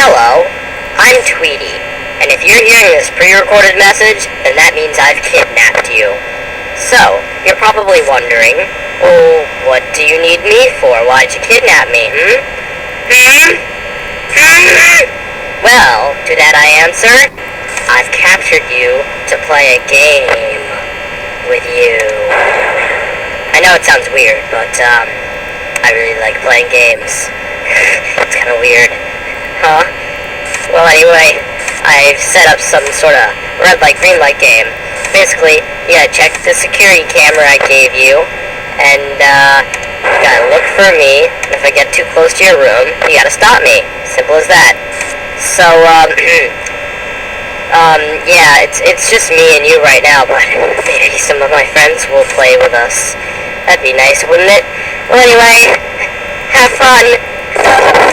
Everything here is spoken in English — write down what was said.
Hello, I'm Tweety, and if you're hearing this pre-recorded message, then that means I've kidnapped you. So, you're probably wondering, well, what do you need me for? Why'd you kidnap me, Well, to that I answer, I've captured you to play a game with you. I know it sounds weird, but, I really like playing games. It's kinda weird. Huh? Well, anyway, I've set up some sort of red light, green light game. Basically, you gotta check the security camera I gave you, and, you gotta look for me, and if I get too close to your room, you gotta stop me. Simple as that. So, yeah, it's just me and you right now, but maybe some of my friends will play with us. That'd be nice, wouldn't it? Well, anyway, have fun!